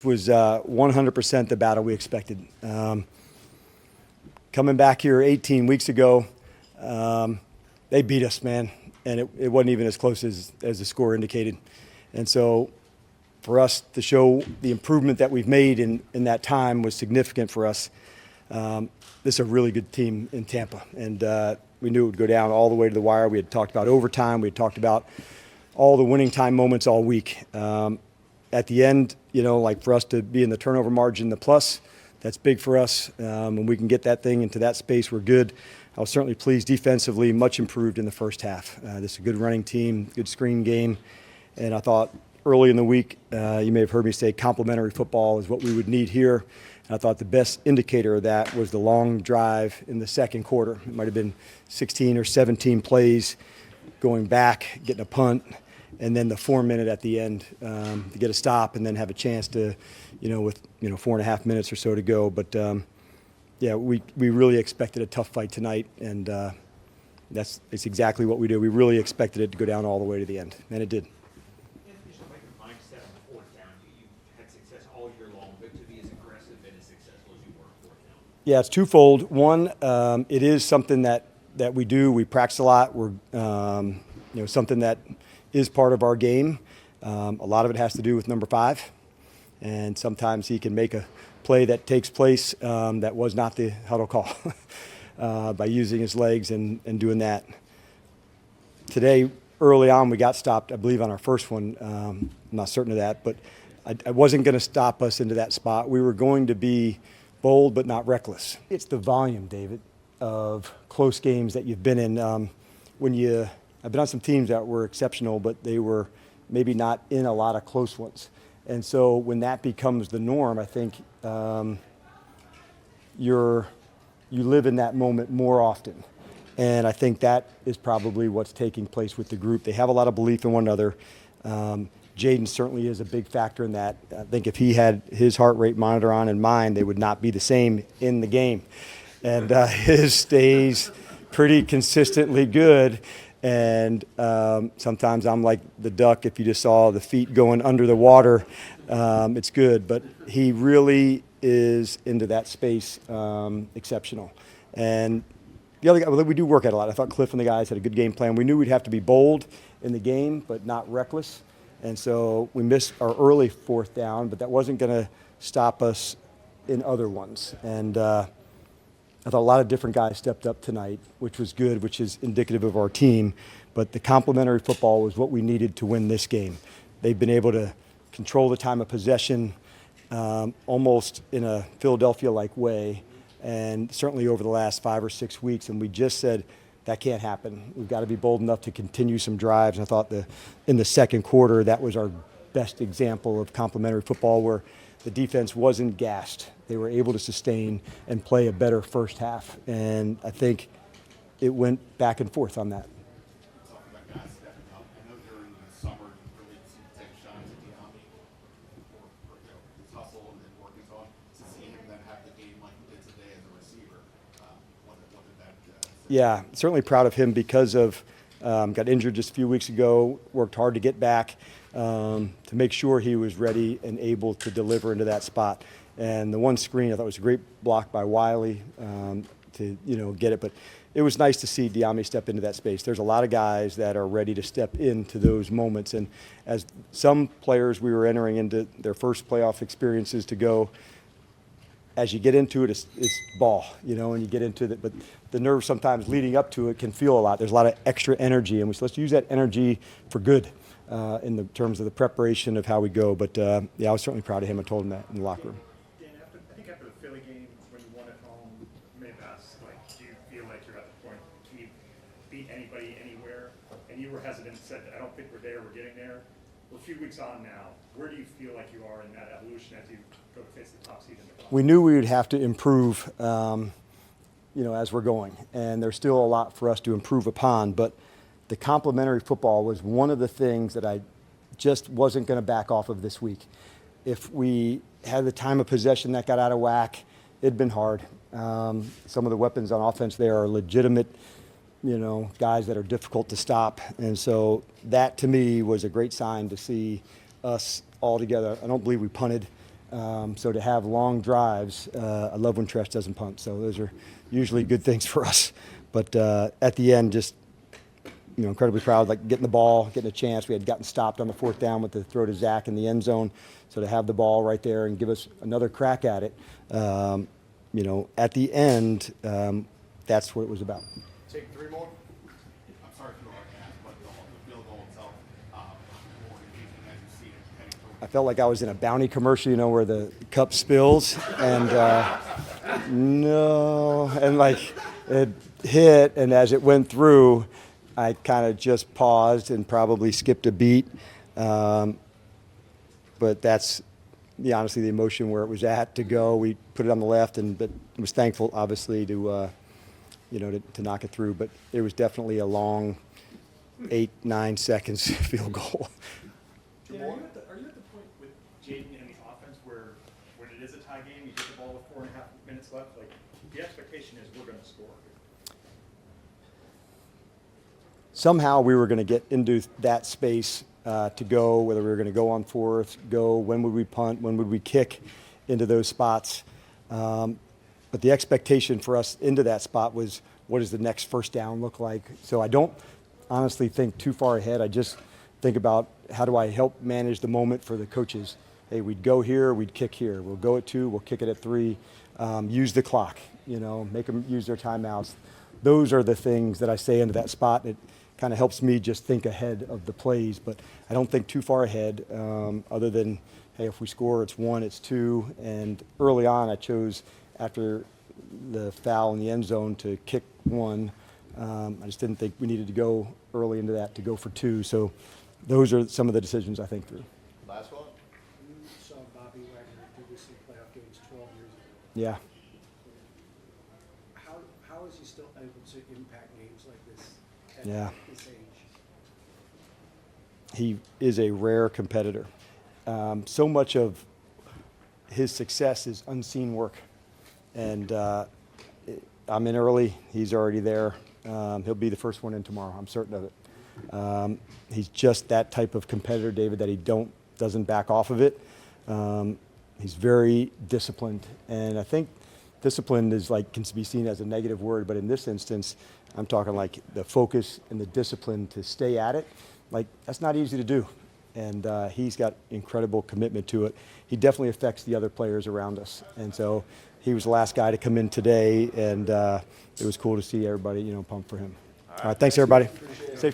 Was 100% the battle we expected. Coming back here 18 weeks ago, they beat us, man, and it wasn't even as close as the score indicated. And so for us to show the improvement that we've made in that time was significant for us. This is a really good team in Tampa, and we knew it would go down all the way to the wire. We had talked about overtime. We had talked about all the winning time moments all week. At the end, like for us to be in the turnover margin, the plus, that's big for us. When we can get that thing into that space, we're good. I was certainly pleased defensively, much improved in the first half. This is a good running team, good screen game. And I thought early in the week, you may have heard me say complementary football is what we would need here. And I thought the best indicator of that was the long drive in the second quarter. It might have been 16 or 17 plays going back, getting a punt, and then the 4 minute at the end to get a stop and then have a chance to, with 4.5 minutes or so to go. But yeah, we really expected a tough fight tonight, and it's exactly what we did. We really expected it to go down all the way to the end, and it did. Yeah, it's twofold. One, it is something that we do. We practice a lot. We're something that is part of our game. A lot of it has to do with number 5, and sometimes he can make a play that takes place that was not the huddle call by using his legs and doing that. Today, early on, we got stopped, I believe, on our first one. I'm not certain of that, but I wasn't going to stop us into that spot. We were going to be bold but not reckless. It's the volume, David, of close games that you've been in. I've been on some teams that were exceptional, but they were maybe not in a lot of close ones. And so when that becomes the norm, I think you live in that moment more often. And I think that is probably what's taking place with the group. They have a lot of belief in one another. Jaden certainly is a big factor in that. I think if he had his heart rate monitor on in mind, they would not be the same in the game. And his stays pretty consistently good. And sometimes I'm like the duck. If you just saw the feet going under the water, it's good. But he really is into that space, exceptional. And the other guy, we do work at a lot. I thought Cliff and the guys had a good game plan. We knew we'd have to be bold in the game, but not reckless. And so we missed our early 4th down, but that wasn't going to stop us in other ones. And I thought a lot of different guys stepped up tonight, which was good, which is indicative of our team. But the complementary football was what we needed to win this game. They've been able to control the time of possession almost in a Philadelphia-like way, and certainly over the last 5 or 6 weeks. And we just said, that can't happen. We've got to be bold enough to continue some drives. I thought in the second quarter, that was our best example of complementary football, where the defense wasn't gassed. They were able to sustain and play a better first half. And I think it went back and forth on that. Talking about guys stepping up, I know during the summer you really seemed to take shots at Diami for his hustle and working on. To see him then have the game like he did today as a receiver, what did that say? Yeah, certainly proud of him because of got injured just a few weeks ago, worked hard to get back to make sure he was ready and able to deliver into that spot. And the one screen, I thought was a great block by Wiley to get it. But it was nice to see Diami step into that space. There's a lot of guys that are ready to step into those moments. And as some players, we were entering into their first playoff experiences to go, as you get into it, it's ball, and you get into it. But the nerves sometimes leading up to it can feel a lot. There's a lot of extra energy, and let's use that energy for good in the terms of the preparation of how we go. But, yeah, I was certainly proud of him. I told him that in the locker room. Dan, I think after the Philly game, when you won at home, you may have asked, do you feel like you're at the point, can you beat anybody anywhere? And you were hesitant and said, I don't think we're there, we're getting there. We're a few weeks on now. Where do you feel like you are in that evolution as you go to face the top seed in the class? We knew we would have to improve, as we're going. And there's still a lot for us to improve upon. But the complementary football was one of the things that I just wasn't going to back off of this week. If we had the time of possession that got out of whack, it'd been hard. Some of the weapons on offense there are legitimate, guys that are difficult to stop. And so that, to me, was a great sign to see us all together. I don't believe we punted. So to have long drives, I love when Tresh doesn't punt. So those are usually good things for us. But at the end, just incredibly proud, like getting the ball, getting a chance. We had gotten stopped on the 4th down with the throw to Zach in the end zone. So to have the ball right there and give us another crack at it, at the end, that's what it was about. Take 3 more. I'm sorry for the hard pass, but the field goal itself, more engaging as you see it heading I felt like I was in a Bounty commercial, where the cup spills and no, and like it hit, and as it went through, I kind of just paused and probably skipped a beat. But that's honestly the emotion where it was at to go. We put it on the left, but was thankful, obviously, to knock it through. But it was definitely a long 8-9 seconds field goal. Dan, are you at the point with Jaden and the offense where when it is a tie game, you get the ball with 4.5 minutes left? Like, the expectation is we're going to score. Somehow we were going to get into that space to go, whether we were going to go on 4th, when would we punt, when would we kick into those spots. But the expectation for us into that spot was, what does the next first down look like? So I don't honestly think too far ahead. I just think about, how do I help manage the moment for the coaches? Hey, we'd go here, we'd kick here. We'll go at 2, we'll kick it at 3. Use the clock, make them use their timeouts. Those are the things that I say into that spot. It kind of helps me just think ahead of the plays, but I don't think too far ahead, other than, hey, if we score, it's 1, it's 2. And early on, I chose, after the foul in the end zone, to kick 1. I just didn't think we needed to go early into that to go for 2. So those are some of the decisions I think through. Last one. You saw Bobby Wagner previously playoff games 12 years ago. Yeah. How is he still able to impact games like this at Yeah. this age? He is a rare competitor. So much of his success is unseen work. And I'm in early. He's already there. He'll be the first one in tomorrow. I'm certain of it. He's just that type of competitor, David, that he doesn't back off of it. He's very disciplined. And I think discipline is can be seen as a negative word, but in this instance, I'm talking like the focus and the discipline to stay at it. That's not easy to do. And he's got incredible commitment to it. He definitely affects the other players around us. And so he was the last guy to come in today, and it was cool to see everybody, pumped for him. All right, thanks everybody. Safe